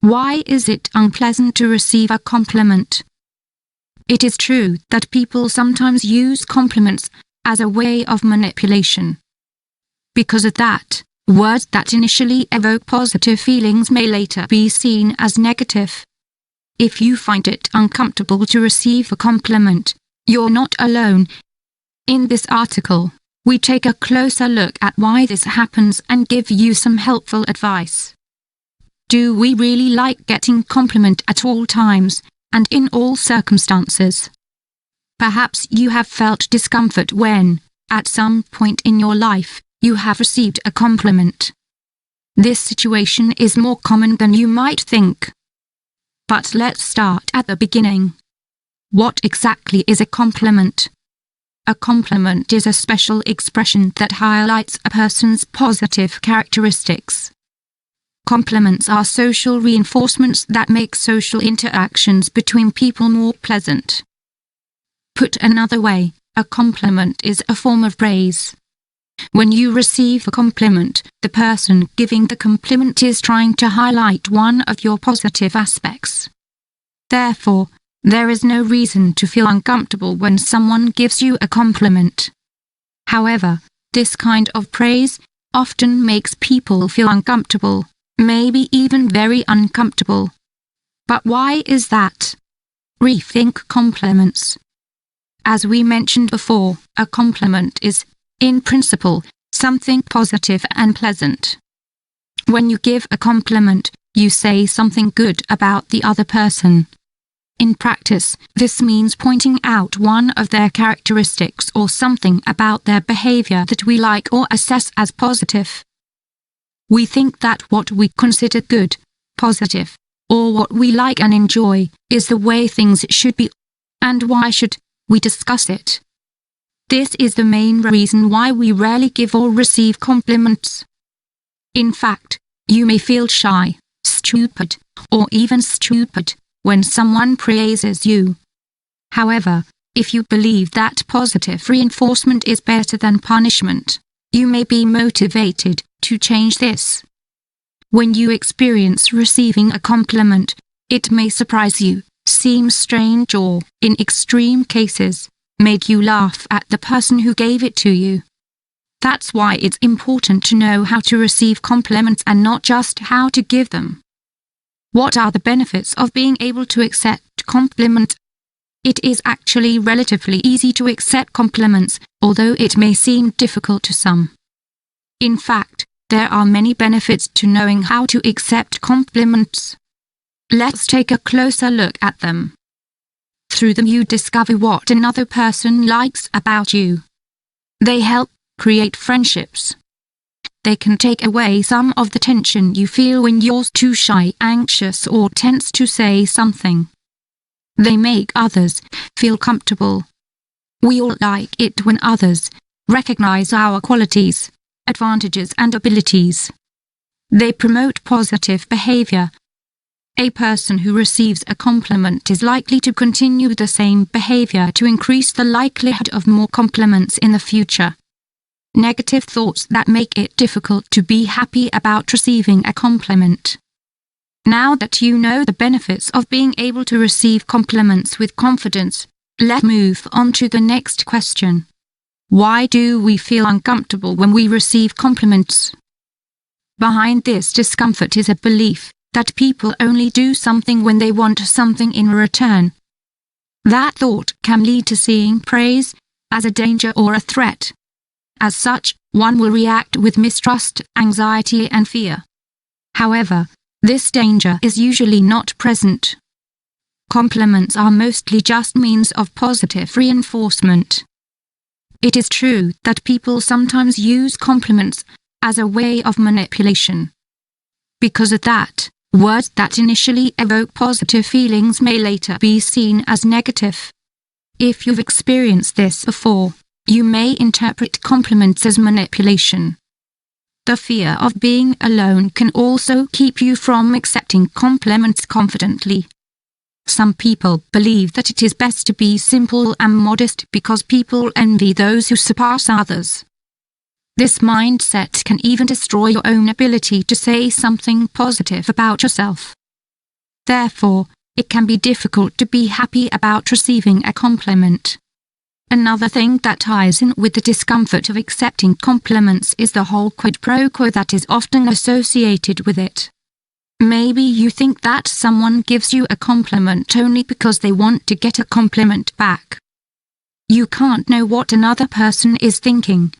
Why is it unpleasant to receive a compliment? It is true that people sometimes use compliments as a way of manipulation. Because of that, words that initially evoke positive feelings may later be seen as negative. If you find it uncomfortable to receive a compliment, you're not alone. In this article, we take a closer look at why this happens and give you some helpful advice. Do we really like getting compliment at all times, and in all circumstances? Perhaps you have felt discomfort when, at some point in your life, you have received a compliment. This situation is more common than you might think. But let's start at the beginning. What exactly is a compliment? A compliment is a special expression that highlights a person's positive characteristics. Compliments are social reinforcements that make social interactions between people more pleasant. Put another way, a compliment is a form of praise. When you receive a compliment, the person giving the compliment is trying to highlight one of your positive aspects. Therefore, there is no reason to feel uncomfortable when someone gives you a compliment. However, this kind of praise often makes people feel uncomfortable, maybe even very uncomfortable. But why is that? Rethink compliments. As we mentioned before, a compliment is, in principle, something positive and pleasant. When you give a compliment, you say something good about the other person. In practice, this means pointing out one of their characteristics or something about their behavior that we like or assess as positive. We think that what we consider good, positive, or what we like and enjoy, is the way things should be, and why should we discuss it? This is the main reason why we rarely give or receive compliments. In fact, you may feel shy, stupid, or even stupid when someone praises you. However, if you believe that positive reinforcement is better than punishment, you may be motivated to change this. When you experience receiving a compliment, it may surprise you, seem strange, or, in extreme cases, make you laugh at the person who gave it to you. That's why it's important to know how to receive compliments and not just how to give them. What are the benefits of being able to accept compliments? It is actually relatively easy to accept compliments, although it may seem difficult to some. In fact, there are many benefits to knowing how to accept compliments. Let's take a closer look at them. Through them you discover what another person likes about you. They help create friendships. They can take away some of the tension you feel when you're too shy, anxious, or tense to say something. They make others feel comfortable. We all like it when others recognize our qualities, advantages, and abilities. They promote positive behavior. A person who receives a compliment is likely to continue the same behavior to increase the likelihood of more compliments in the future. Negative thoughts that make it difficult to be happy about receiving a compliment. Now that you know the benefits of being able to receive compliments with confidence, let's move on to the next question. Why do we feel uncomfortable when we receive compliments? Behind this discomfort is a belief that people only do something when they want something in return. That thought can lead to seeing praise as a danger or a threat. As such, one will react with mistrust, anxiety, and fear. However, this danger is usually not present. Compliments are mostly just means of positive reinforcement. It is true that people sometimes use compliments as a way of manipulation. Because of that, words that initially evoke positive feelings may later be seen as negative. If you've experienced this before, you may interpret compliments as manipulation. The fear of being alone can also keep you from accepting compliments confidently. Some people believe that it is best to be simple and modest because people envy those who surpass others. This mindset can even destroy your own ability to say something positive about yourself. Therefore, it can be difficult to be happy about receiving a compliment. Another thing that ties in with the discomfort of accepting compliments is the whole quid pro quo that is often associated with it. Maybe you think that someone gives you a compliment only because they want to get a compliment back. You can't know what another person is thinking.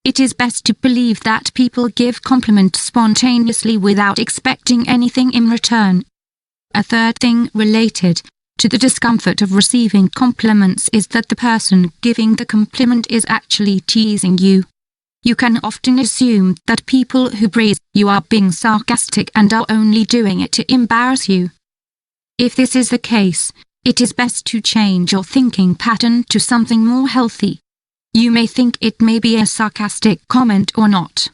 It is best to believe that people give compliments spontaneously without expecting anything in return. A third thing related to the discomfort of receiving compliments is that the person giving the compliment is actually teasing you. You can often assume that people who praise you are being sarcastic and are only doing it to embarrass you. If this is the case, it is best to change your thinking pattern to something more healthy. You may think it may be a sarcastic comment or not.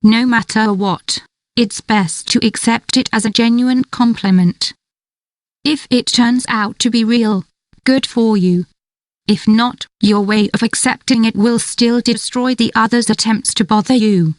No matter what, it's best to accept it as a genuine compliment. If it turns out to be real, good for you. If not, your way of accepting it will still destroy the other's attempts to bother you.